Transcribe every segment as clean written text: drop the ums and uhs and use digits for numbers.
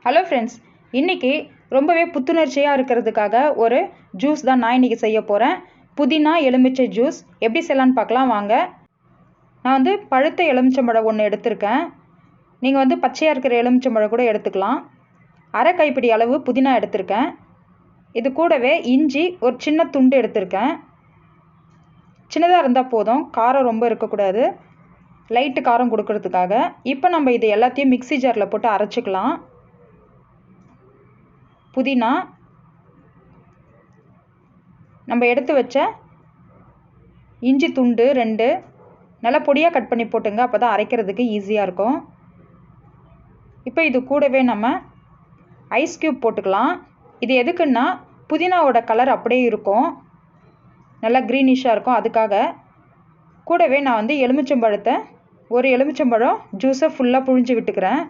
Hello friends, இன்றைக்கி ரொம்பவே புத்துணர்ச்சியாக இருக்கிறதுக்காக ஒரு ஜூஸ் தான் நான் இன்றைக்கி செய்ய போகிறேன். புதினா எலுமிச்சை ஜூஸ் எப்படி செய்யலான்னு பார்க்கலாம் வாங்க. நான் வந்து பழுத்த எலுமிச்சம்பழம் ஒன்று எடுத்திருக்கேன். நீங்கள் வந்து பச்சையாக இருக்கிற எலுமிச்சம்பழம் கூட எடுத்துக்கலாம். அரை கைப்பிடி அளவு புதினா எடுத்திருக்கேன். இது கூடவே இஞ்சி ஒரு சின்ன துண்டு எடுத்திருக்கேன். சின்னதாக இருந்தால் போதும், காரம் ரொம்ப இருக்கக்கூடாது, லைட்டு காரம் கொடுக்கறதுக்காக. இப்போ நம்ம இது எல்லாத்தையும் மிக்ஸி ஜாரில் போட்டு அரைச்சிக்கலாம். புதினா, நம்ம எடுத்து வச்ச இஞ்சி துண்டு 2 நல்லா பொடியாக கட் பண்ணி போட்டுங்க, அப்போ தான் அரைக்கிறதுக்கு ஈஸியாக இருக்கும். இப்போ இது கூடவே நம்ம ஐஸ் க்யூப் போட்டுக்கலாம். இது எதுக்குன்னா புதினாவோட கலர் அப்படியே இருக்கும், நல்லா க்ரீனிஷாக இருக்கும். அதுக்காக கூடவே நான் வந்து எலுமிச்சம்பழத்தை ஒரு எலுமிச்சம்பழம் ஜூஸை ஃபுல்லாக புழிஞ்சு விட்டுக்கிறேன்.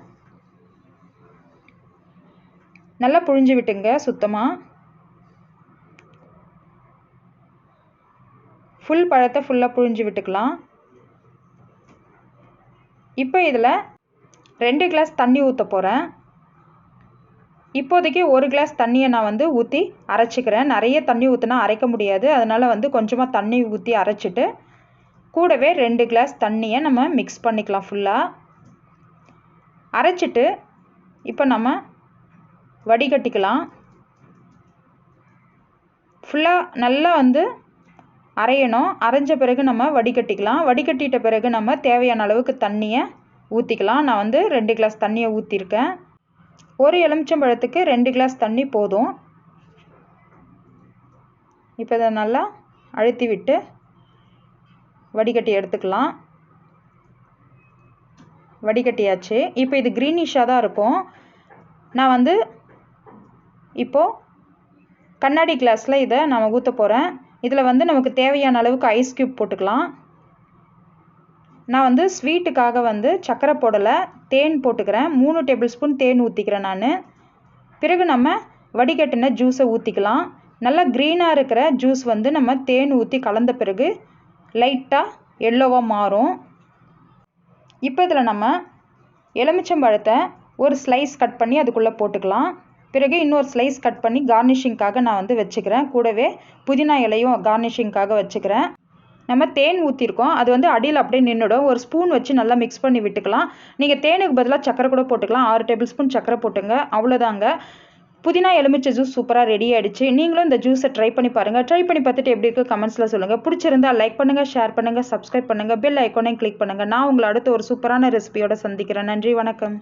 நல்லா புழிஞ்சு விட்டுங்க சுத்தமாக. ஃபுல் பழத்தை ஃபுல்லாக புழிஞ்சு விட்டுக்கலாம். இப்போ இதில் 2 கிளாஸ் தண்ணி ஊற்ற போகிறேன். இப்போதைக்கு 1 கிளாஸ் தண்ணியை நான் வந்து ஊற்றி அரைச்சிக்கிறேன். நிறைய தண்ணி ஊற்றினா அரைக்க முடியாது, அதனால் வந்து கொஞ்சமாக தண்ணி ஊற்றி அரைச்சிட்டு கூடவே 2 கிளாஸ் தண்ணியை நம்ம மிக்ஸ் பண்ணிக்கலாம் ஃபுல்லாக அரைச்சிட்டு. இப்போ நம்ம வடிகட்டிக்கலாம். ஃபுல்லாக நல்லா வந்து அரையணும். அரைஞ்ச பிறகு நம்ம வடிகட்டிக்கலாம். வடிகட்டிட்ட பிறகு நம்ம தேவையான அளவுக்கு தண்ணியை ஊற்றிக்கலாம். நான் வந்து 2 கிளாஸ் தண்ணியை ஊற்றிருக்கேன். ஒரு எலுமிச்சம்பழத்துக்கு 2 கிளாஸ் தண்ணி போதும். இப்போ இதை நல்லா அழுத்தி விட்டு வடிகட்டி எடுத்துக்கலாம். வடிகட்டியாச்சு. இப்போ இது க்ரீனிஷாக தான் இருக்கும். நான் வந்து இப்போது கண்ணாடி கிளாஸில் இதை நான் ஊற்ற போகிறேன். இதில் வந்து நமக்கு தேவையான அளவுக்கு ஐஸ் க்யூப் போட்டுக்கலாம். நான் வந்து ஸ்வீட்டுக்காக வந்து சர்க்கரை போடலை, தேன் போட்டுக்கிறேன். 3 டேபிள் ஸ்பூன் தேன் ஊற்றிக்கிறேன் நான். பிறகு நம்ம வடிகட்டின ஜூஸை ஊற்றிக்கலாம். நல்லா க்ரீனாக இருக்கிற ஜூஸ் வந்து நம்ம தேன் ஊற்றி கலந்த பிறகு லைட்டாக எல்லோவாக மாறும். இப்போ இதில் நம்ம எலுமிச்சம்பழத்தை ஒரு ஸ்லைஸ் கட் பண்ணி அதுக்குள்ளே போட்டுக்கலாம். பிறகு இன்னொரு ஸ்லைஸ் கட் பண்ணி கார்னிஷிங்காக நான் வந்து வச்சுக்கிறேன். கூடவே புதினா இலையும் கார்னிஷிங்காக வச்சுக்கிறேன். நம்ம தேன் ஊற்றிருக்கோம், அது வந்து அடியில் அப்படியே நின்றுடும். ஒரு ஸ்பூன் வச்சு நல்லா மிக்ஸ் பண்ணி விட்டுக்கலாம். நீங்கள் தேனுக்கு பதிலாக சக்கரை கூட போட்டுக்கலாம். 6 டேபிள் ஸ்பூன் சக்கரை போட்டுங்க, அவ்வளோதாங்க. புதினா எலுமிச்சை ஜூஸ் சூப்பராக ரெடி ஆகிடுச்சு. நீங்களும் இந்த ஜூஸை ட்ரை பண்ணி பாருங்கள். ட்ரை பண்ணி பார்த்துட்டு எப்படி இருக்குது கமெண்ட்ஸில் சொல்லுங்கள். பிடிச்சிருந்தால் லைக் பண்ணுங்கள், ஷேர் பண்ணுங்கள், சப்ஸ்கிரைப் பண்ணுங்கள், பெல் ஐக்கானையும் கிளிக் பண்ணுங்கள். நான் உங்களை அடுத்து ஒரு சூப்பரான ரெசிபியோடு சந்திக்கிறேன். நன்றி, வணக்கம்.